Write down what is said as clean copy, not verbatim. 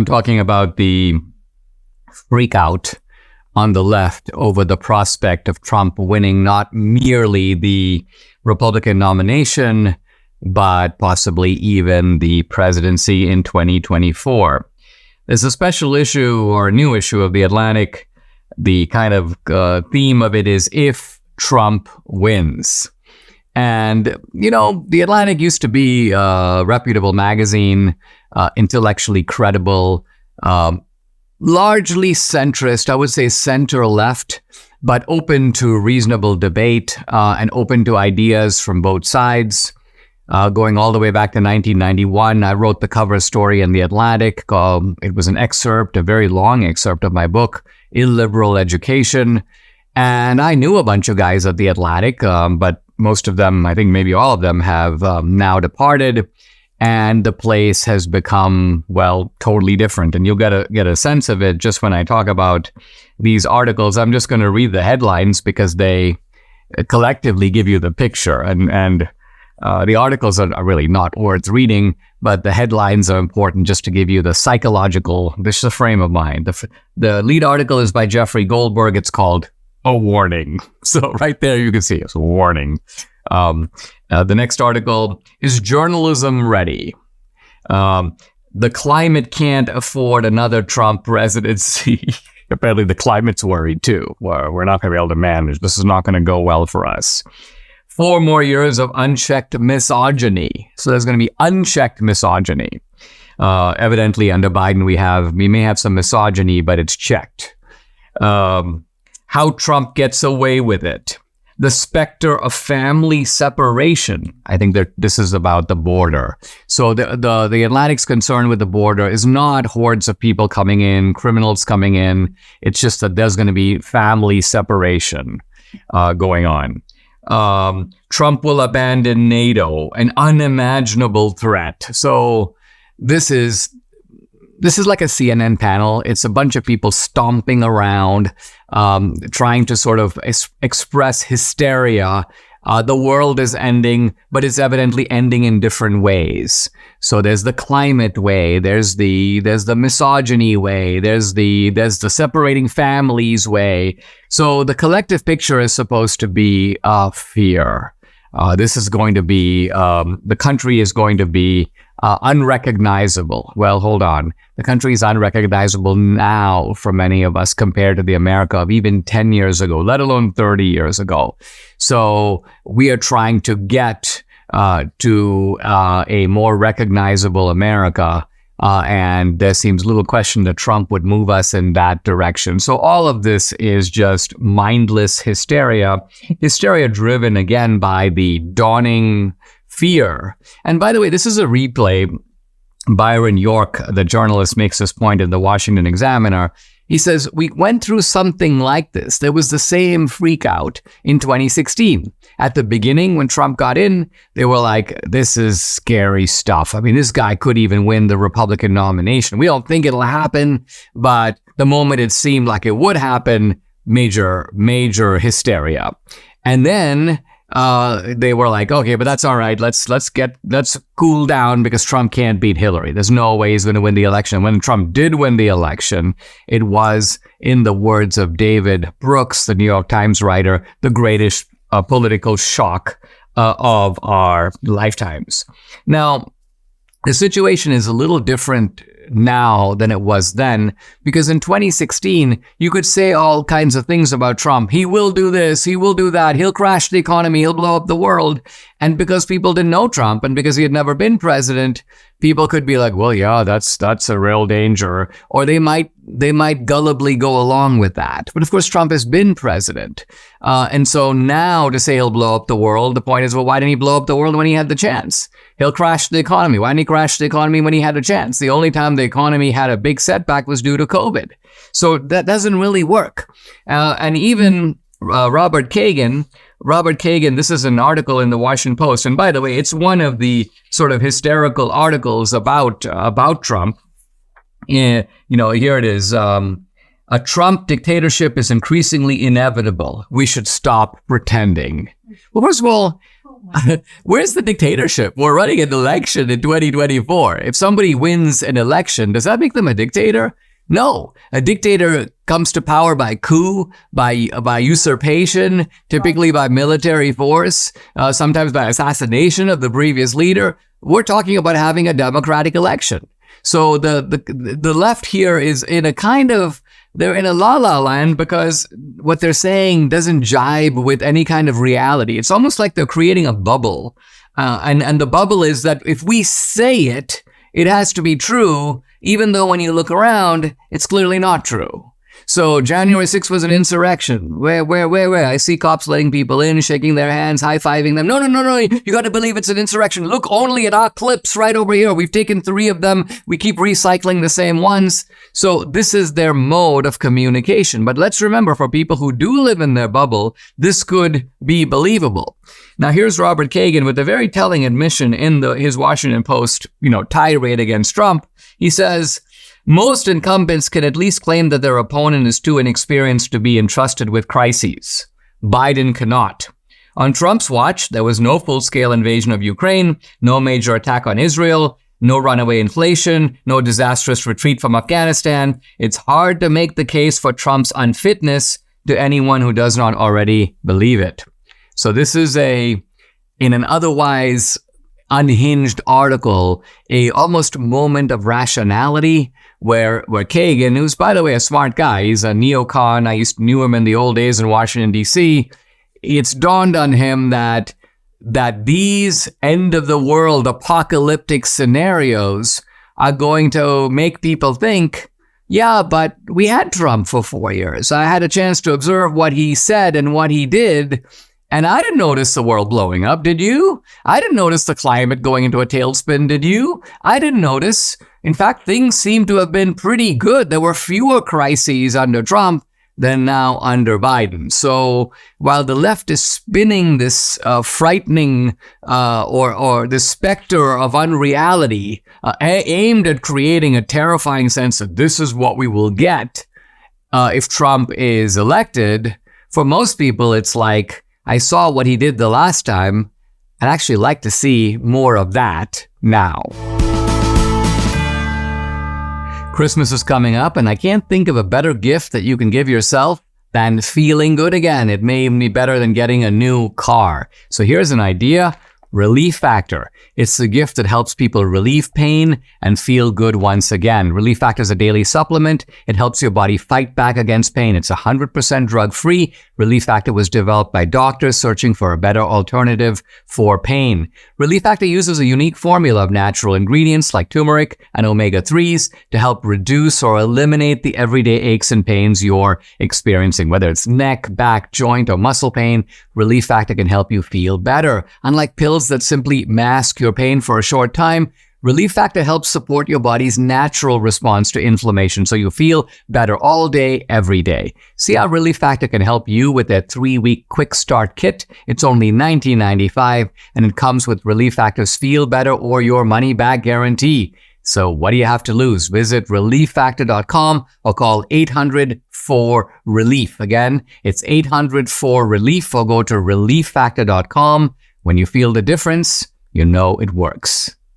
I'm talking about the freak out on the left over the prospect of Trump winning not merely the Republican nomination, but possibly even the presidency in 2024. There's a special issue or a new issue of The Atlantic. The kind of theme of it is if Trump wins. And, you know, The Atlantic used to be a reputable magazine, intellectually credible, largely centrist, I would say center-left, but open to reasonable debate and open to ideas from both sides. Going all the way back to 1991, I wrote the cover story in The Atlantic. It was an excerpt, a very long excerpt of my book, Illiberal Education. And I knew a bunch of guys at The Atlantic, but most of them, I think maybe all of them, have now departed. And the place has become, well, totally different. And you'll get a sense of it just when I talk about these articles. I'm just going to read the headlines because they collectively give you the picture. And the articles are really not worth reading, but the headlines are important just to give you the psychological, this is a frame of mind. The lead article is by Jeffrey Goldberg. It's called A Warning. So right there you can see it's a warning. The next article is Journalism Ready. The climate can't afford another Trump presidency. Apparently the climate's worried too. We're not going to be able to manage. This is not going to go well for us. 4 more years of unchecked misogyny. So there's going to be unchecked misogyny. Evidently under Biden we may have some misogyny, but it's checked. How Trump gets away with it. The specter of family separation. I think that this is about the border. So the Atlantic's concern with the border is not hordes of people coming in, criminals coming in. It's just that there's going to be family separation going on. Trump will abandon NATO, an unimaginable threat. So this is like a CNN panel. It's a bunch of people stomping around, trying to sort of express hysteria. The world is ending, but it's evidently ending in different ways. So there's the climate way, there's the misogyny way, there's the separating families way. So the collective picture is supposed to be fear. This is going to be, the country is going to be unrecognizable. Well, hold on. The country is unrecognizable now for many of us compared to the America of even 10 years ago, let alone 30 years ago. So we are trying to get to a more recognizable America. And there seems little question that Trump would move us in that direction. So all of this is just mindless hysteria driven again by the dawning fear. And by the way, this is a replay. Byron York, the journalist, makes this point in the Washington Examiner. He says, we went through something like this. There was the same freak out in 2016. At the beginning, when Trump got in, they were like, this is scary stuff. I mean, this guy could even win the Republican nomination. We don't think it'll happen, but the moment it seemed like it would happen, major hysteria. And then they were like, okay, but that's all right. Let's cool down because Trump can't beat Hillary. There's no way he's going to win the election. When Trump did win the election, it was, in the words of David Brooks, the New York Times writer, the greatest political shock of our lifetimes. Now, the situation is a little different now than it was then, because in 2016, you could say all kinds of things about Trump. He will do this, he will do that, he'll crash the economy, he'll blow up the world. And because people didn't know Trump and because he had never been president, people could be like, well, yeah, that's a real danger. Or they might gullibly go along with that. But of course, Trump has been president. And so now to say he'll blow up the world, the point is, well, why didn't he blow up the world when he had the chance? He'll crash the economy. Why didn't he crash the economy when he had a chance? The only time the economy had a big setback was due to COVID. So that doesn't really work. And even Robert Kagan, this is an article in the Washington Post. And by the way, it's one of the sort of hysterical articles about Trump. Here it is. A Trump dictatorship is increasingly inevitable. We should stop pretending. Well, first of all, Where's the dictatorship? We're running an election in 2024. If somebody wins an election, does that make them a dictator? No. A dictator comes to power by coup, by usurpation, typically by military force, sometimes by assassination of the previous leader. We're talking about having a democratic election. So the left here is in a kind of, they're in a la-la land because what they're saying doesn't jibe with any kind of reality. It's almost like they're creating a bubble. And the bubble is that if we say it, it has to be true, even though when you look around, it's clearly not true. So January 6th was an insurrection. Where? I see cops letting people in, shaking their hands, high-fiving them. No. You got to believe it's an insurrection. Look only at our clips right over here. We've taken 3 of them. We keep recycling the same ones. So this is their mode of communication. But let's remember, for people who do live in their bubble, this could be believable. Now, here's Robert Kagan with a very telling admission in his Washington Post, tirade against Trump. He says, most incumbents can at least claim that their opponent is too inexperienced to be entrusted with crises. Biden cannot. On Trump's watch, there was no full-scale invasion of Ukraine, no major attack on Israel, no runaway inflation, no disastrous retreat from Afghanistan. It's hard to make the case for Trump's unfitness to anyone who does not already believe it. So this is in an otherwise unhinged article, a almost moment of rationality where Kagan, who's by the way a smart guy, he's a neocon. I knew him in the old days in Washington, D.C. It's dawned on him that these end of the world apocalyptic scenarios are going to make people think, yeah, but we had Trump for 4 years. I had a chance to observe what he said and what he did. And I didn't notice the world blowing up, did you? I didn't notice the climate going into a tailspin, did you? I didn't notice. In fact, things seem to have been pretty good. There were fewer crises under Trump than now under Biden. So while the left is spinning this frightening or this specter of unreality aimed at creating a terrifying sense that this is what we will get if Trump is elected, for most people it's like, I saw what he did the last time. I'd actually like to see more of that now. Christmas is coming up, and I can't think of a better gift that you can give yourself than feeling good again. It may even be better than getting a new car. So here's an idea. Relief Factor. It's the gift that helps people relieve pain and feel good once again. Relief Factor is a daily supplement. It helps your body fight back against pain. It's 100% drug-free. Relief Factor was developed by doctors searching for a better alternative for pain. Relief Factor uses a unique formula of natural ingredients like turmeric and omega-3s to help reduce or eliminate the everyday aches and pains you're experiencing. Whether it's neck, back, joint, or muscle pain, Relief Factor can help you feel better. Unlike pills that simply mask your pain for a short time, Relief Factor helps support your body's natural response to inflammation so you feel better all day, every day. See how Relief Factor can help you with their 3-week quick start kit. It's only $19.95, and it comes with Relief Factor's Feel Better or Your Money Back guarantee. So what do you have to lose? Visit relieffactor.com or call 800-4RELIEF. Again, it's 800-4RELIEF or go to relieffactor.com. When you feel the difference, you know it works.